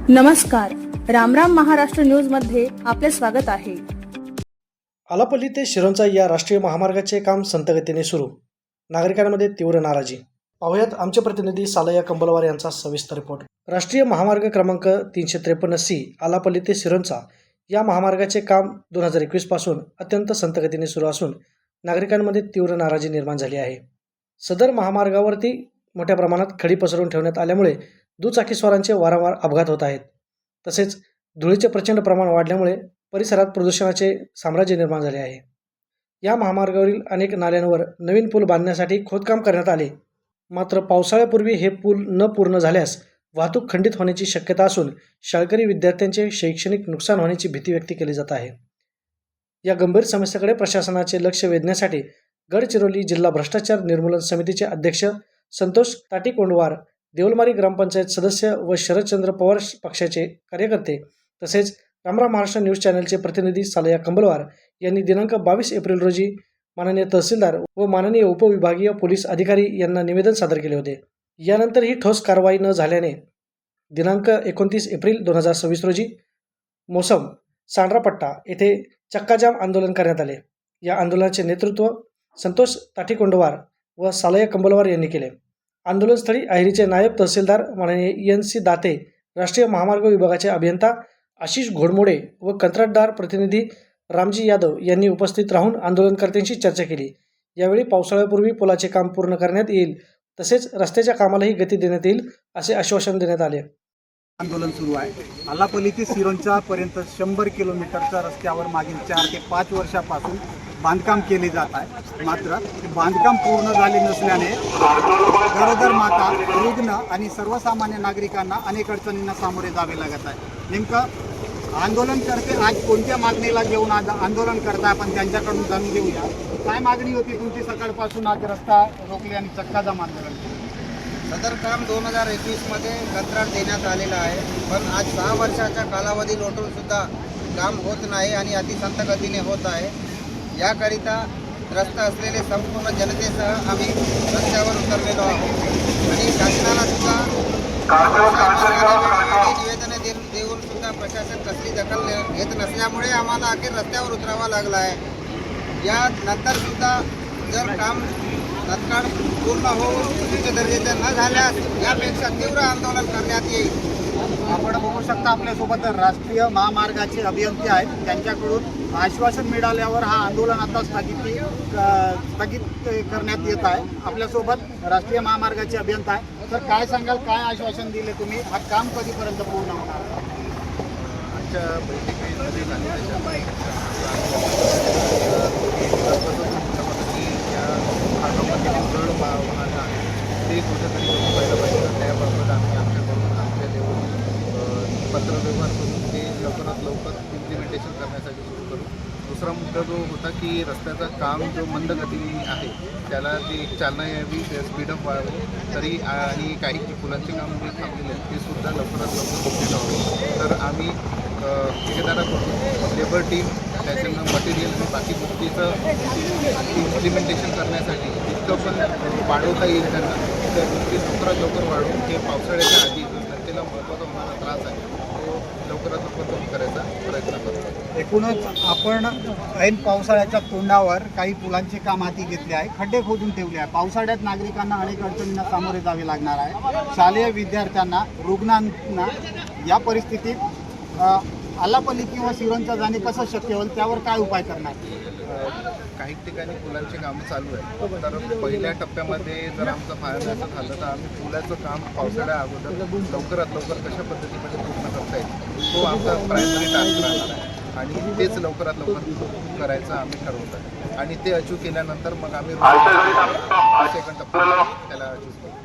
नमस्कार, रामराम महाराष्ट्र न्यूजमध्ये आपले स्वागत आहे. आलापल्ली ते शिरोंचा या राष्ट्रीय महामार्गाचे काम संथगतीने सुरू. नागरिकांमध्ये तीव्र नाराजी. पाहुयात आमचे प्रतिनिधी सालया कंबलवार यांचा सविस्तर रिपोर्ट. राष्ट्रीय महामार्ग क्रमांक 353C आलापल्ली ते शिरोंचा या महामार्गाचे काम 2021 पासून अत्यंत संथगतीने सुरू असून नागरिकांमध्ये तीव्र नाराजी निर्माण झाली आहे. सदर महामार्गावरती मोठ्या प्रमाणात खडी पसरवून ठेवण्यात आल्यामुळे दुचाकीस्वारांचे वारंवार अपघात होत आहेत. तसेच धुळीचे प्रचंड प्रमाण वाढल्यामुळे परिसरात प्रदूषणाचे साम्राज्य निर्माण झाले आहे. या महामार्गावरील अनेक नाल्यांवर नवीन पूल बांधण्यासाठी खोदकाम करण्यात आले. मात्र पावसाळ्यापूर्वी हे पूल न पूर्ण झाल्यास वाहतूक खंडित होण्याची शक्यता असून शाळकरी विद्यार्थ्यांचे शैक्षणिक नुकसान होण्याची भीती व्यक्त केली जात आहे. या गंभीर समस्येकडे प्रशासनाचे लक्ष वेधण्यासाठी गडचिरोली जिल्हा भ्रष्टाचार निर्मूलन समितीचे अध्यक्ष संतोष ताटीकोंडवार, देवलमारी ग्रामपंचायत सदस्य व शरदचंद्र पवार पक्षाचे कार्यकर्ते तसेच रामराम महाराष्ट्र न्यूज चॅनलचे प्रतिनिधी सालया कंबलवार यांनी दिनांक 22 एप्रिल रोजी माननीय तहसीलदार व माननीय उपविभागीय पोलीस अधिकारी यांना निवेदन सादर केले होते. यानंतर ही ठोस कारवाई न झाल्याने दिनांक 29 एप्रिल 2026 रोजी मोसम सांड्रापट्टा येथे चक्काजाम आंदोलन करण्यात आले. या आंदोलनाचे नेतृत्व संतोष ताटीकोंडवार व सालया कंबलवार यांनी केले. आंदोलनस्थळी अहेरीचे नायब तहसीलदार माननीय ENC दाते, राष्ट्रीय महामार्ग विभागाचे अभियंता आशिष घोडमोडे व कंत्राटदार प्रतिनिधी रामजी यादव यांनी उपस्थित राहून आंदोलनकर्त्यांशी चर्चा केली. यावेळी पावसाळ्यापूर्वी पुलाचे काम पूर्ण करण्यात येईल तसेच रस्त्याच्या कामालाही गती देण्यात येईल असे आश्वासन देण्यात आले. आंदोलन सुरू आहे. आलापल्ली ते सिरोंचा पर्यंत 100 किलोमीटरच्या रस्त्यावर मागील 4 ते 5 वर्षापासून बांधकाम केले जात आहे. मात्र बांधकाम पूर्ण झाले नसल्याने गरोदर माता, रुग्ण आणि सर्वसामान्य नागरिकांना अनेक अडचणींना सामोरे जावे लागत आहे. नेमकं आंदोलनकर्ते आज कोणत्या मागणीला घेऊन आज आंदोलन करताय आपण त्यांच्याकडून जाणून घेऊया. काय मागणी होती तुमची सकाळपासून आज रस्ता रोखले आणि चक्काजाम आंदोलन? सदर काम 2021मध्ये कंत्राट देण्यात आलेलं आहे, पण आज 6 वर्षाच्या कालावधी लोटून सुद्धा काम होत नाही आणि अतिसंत गतीने होत आहे. याकरिता त्रस्त असलेले संपूर्ण जनतेसह आम्ही रस्त्यावर उतरलेलो आहोत आणि शासनाला सुद्धा निवेदने देऊन सुद्धा प्रशासन कसली दखल घेत नसल्यामुळे आम्हाला अखेर रस्त्यावर उतरावं लागलं आहे. यानंतर सुद्धा जर काम तत्काळ पूर्ण होऊन उच्च दर्जाचे न झाल्यास यापेक्षा तीव्र आंदोलन करण्यात येईल. आपण बघू शकता आपल्यासोबत राष्ट्रीय महामार्गाचे अभियंते आहेत. त्यांच्याकडून आश्वासन मिळाल्यावर हा आंदोलन आता स्थगित करण्यात येत आहे. आपल्यासोबत राष्ट्रीय महामार्गाचे अभियंता आहे. तर काय सांगाल, काय आश्वासन दिले तुम्ही? हा काम कधीपर्यंत पूर्ण होणार? आजच्या बैठकीमध्ये झालेल्या जड वाहनं आहे ते कुठेतरी व्हायला पाहिजे. त्याबाबत आम्ही आमच्याकडून आमच्या लेवल पत्रव्यवहार करून ते लवकरात लवकर इम्प्लिमेंटेशन करण्यासाठी सुरू करू. दुसरा मुद्दा जो होता की रस्त्याचा काम जो मंद गतीने आहे त्याला ती चालना यावी, स्पीडअप व्हावं तरी आणि काही पुलांचे काम जे थांबलेले आहेत ते सुद्धा लवकरात लवकर पूर्ण व्हावं. तर आम्ही ठेकेदाराकडून लेबर टीम, त्याच्यानं मटेरियल आणि बाकी गोष्टीचं इम्प्लिमेंटेशन करण्यासाठी जितकं पण वाढवता येईल त्यांना त्या गोष्टी लवकरात लवकर वाढवून हे पावसाळ्याच्या आधी जो जनतेला महत्त्वाचा होणारा त्रास आहे तो लवकरात लवकर कमी करायचा प्रयत्न करतो. एकूणच आपण ऐन पावसाळ्याच्या तोंडावर काही पुलांचे काम हाती घेतले आहे, खड्डे खोदून ठेवले आहे. पावसाळ्यात नागरिकांना अनेक अडचणींना सामोरे जावे लागणार आहे. शालेय विद्यार्थ्यांना, रुग्णांना या परिस्थितीत आलापल्ली किंवा सिरोंचा जाणे कसं शक्य होईल, त्यावर काय उपाय करणार? काही ठिकाणी पुलांची कामं चालू आहे. तर पहिल्या टप्प्यामध्ये जर आमचं फायद्याचं झालं तर आम्ही पुलाचं काम पावसाळ्या अगोदर लवकरात लवकर कशा पद्धतीमध्ये पूर्ण करता येईल तो आमचा प्रायमरी टास्क राहणार आहे आणि तेच लवकरात लवकर करायचं आम्ही ठरवत आहे. आणि ते अचीव केल्यानंतर मग आम्ही सेकंड टप्प्याला त्याला अचीव करू.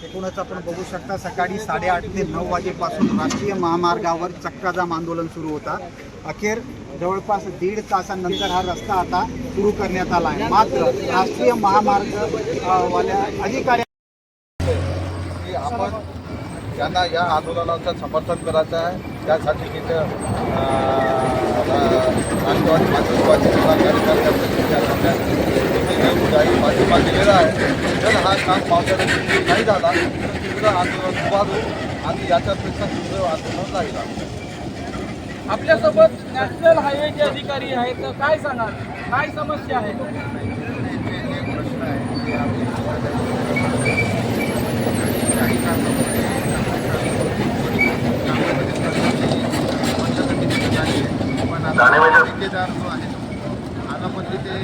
एकूणच आपण बघू शकता सकाळी 8:30 ते 9 वाजेपासून राष्ट्रीय महामार्गावर चक्काजाम आंदोलन सुरू होता. अखेर जवळपास 1.5 तासानंतर हा रस्ता आता सुरू करण्यात आला आहे. मात्र राष्ट्रीय महामार्ग वाल्या अधिकारी आपण ज्यांना या आंदोलनाचं समर्थन करायचं आहे त्यासाठी तिथे राष्ट्रवादी पाठिंबा दिलेला आहे. जर हा काम पावसाळ्यात नाही झाला तर आंदोलन उभारू आणि याच्यापेक्षा दुसरं आंदोलन राहील आमचं. आपल्यासोबत नॅशनल हायवेचे अधिकारी आहेत, तर काय सांगाल, काय समस्या आहे? जे प्रश्न आहे ते आम्ही काही कारणामुळे पण आता ठेकेदार जो आहे आलापल्ली ते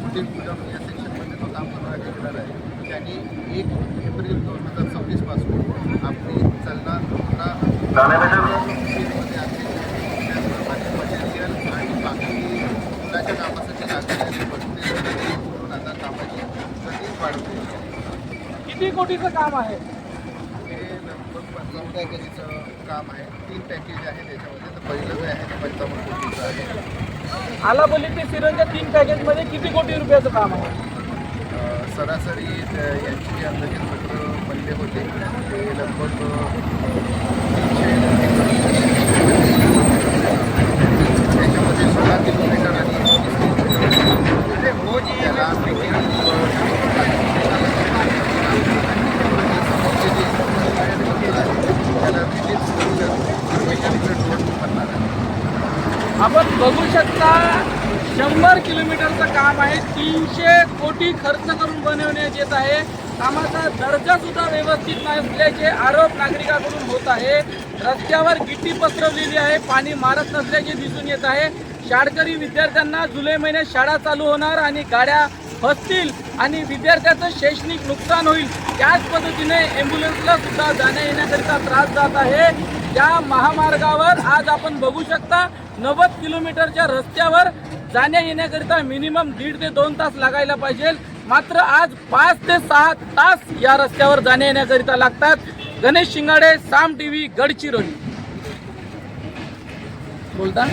फुटिंग गुडम या सेक्शनमध्ये जो काम करणारा ठेकेदार आहे त्यांनी 1 एप्रिल 2026 पासून आपली चालना मटेरियल आणि बाकी मुलाच्या कामासाठी लागणारे बसणे करून आता कामाची गती वाढवली. किती कोटीचं काम आहे? हे लगभग 15 पॅकेजचं काम आहे. 3 पॅकेज आहे त्याच्यामध्ये. तर पहिलं जे आहे ते 55 कोटीचं आहे. आलापल्ली ते सिरोंच्या 3 पॅकेजमध्ये किती कोटी रुपयाचं काम आहे? सरासरी यांची जी अंदाजित पत्र बनले होते ते लगभग 300 त्याच्यामध्ये 16 किलोमीटर आणि 19 किलोमीटर त्याला आपण बघू शकता 100 किलोमीटरचं काम आहे. 300 कोटी खर्च करून बनवण्यात येत आहे. कामाचा दर्जा सुद्धा व्यवस्थित नसल्याचे आरोप नागरिकांकडून होत आहे. रस्त्यावर गिट्टी पसरवलेली आहे, पाणी मारत नसल्याचे दिसून येत आहे. शाळकरी विद्यार्थ्यांना जुलै महिन्यात शाळा चालू होणार आणि गाड्या फसतील आणि विद्यार्थ्याचं शैक्षणिक नुकसान होईल. त्याच पद्धतीने ॲम्ब्युलन्सला सुद्धा जाण्या येण्याकरिता त्रास जात आहे. या महामार्गावर आज आपण बघू शकता 90 किलोमीटरच्या रस्त्यावर जाण्या येण्याकरिता मिनिमम 1.5 ते 2 तास लागायला पाहिजे. मात्र आज 5 ते 6 तास या रस्त्यावर जाण्या येण्याकरिता लागतात. गणेश शिंगाडे, साम टीव्ही, गडचिरोली. बोलता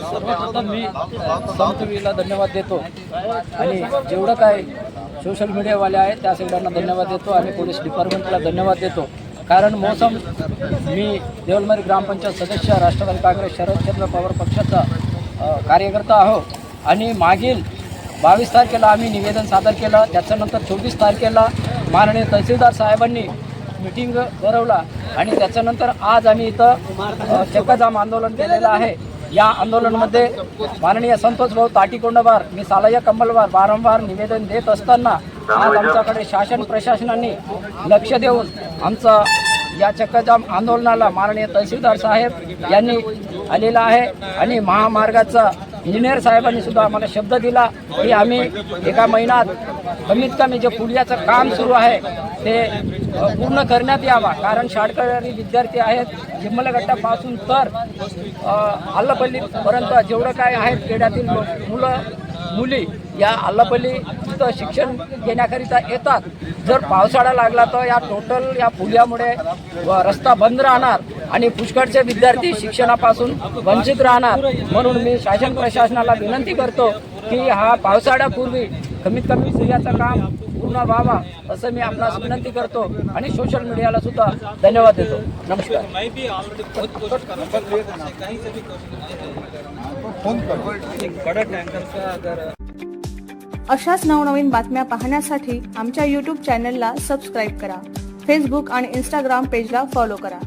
सर्वप्रथम मी साम टीव्हीला धन्यवाद देतो आणि जेवढं काय सोशल मीडियावाले आहेत त्या सगळ्यांना धन्यवाद देतो आणि पोलीस डिपार्टमेंटला धन्यवाद देतो. कारण मौसम मी देवलमरी ग्रामपंचायत सदस्य, राष्ट्रवादी काँग्रेस शरदचंद्र पवार पक्षाचा कार्यकर्ता आहो आणि मागील 22 तारखेला आम्ही निवेदन सादर केलं. त्याच्यानंतर 24 तारखेला माननीय तहसीलदार साहेबांनी मीटिंग भरवला आणि त्याच्यानंतर आज आम्ही इथं चक्काजाम आंदोलन केलेलं आहे. या आंदोलनामध्ये माननीय संतोष भाऊ ताटीकोंडवार, मी सालय्या कंबलवार वारंवार निवेदन देत असताना आज आमच्याकडे शासन प्रशासनाने लक्ष देऊन आमचं या चक्काजाम आंदोलनाला माननीय तहसीलदार साहेब यांनी आलेला आहे आणि महामार्गाचा इंजिनियर साहेबांनी सुद्धा आम्हाला शब्द दिला की आम्ही एका महिन्यात कमीत कमी जे पुलियाचं काम सुरू आहे ते पूर्ण करण्यात यावा. कारण शाळकरी विद्यार्थी आहेत चिमलगट्टापासून तर आल्लापल्लीपर्यंत जेवढं काय आहेत खेड्यातील मुलं मुली या आल्लापल्ली इथं शिक्षण घेण्याकरिता येतात. जर पावसाळा लागला तर या टोटल या पुलामुळे रस्ता बंद राहणार आणि पुष्कळचे विद्यार्थी शिक्षणापासून वंचित राहणार. म्हणून मी शासन प्रशासनाला विनंती करतो की हा पावसाळ्यापूर्वी कमीत कमी पुलाचं काम पूर्ण व्हावा असं मी आपणास विनंती करतो आणि सोशल मीडियाला सुद्धा धन्यवाद देतो. नमस्कार. अशाच नवनवीन बातम्या पाहण्यासाठी आमच्या YouTube चॅनलला सबस्क्राईब करा. फेसबुक आणि Instagram पेजला फॉलो करा.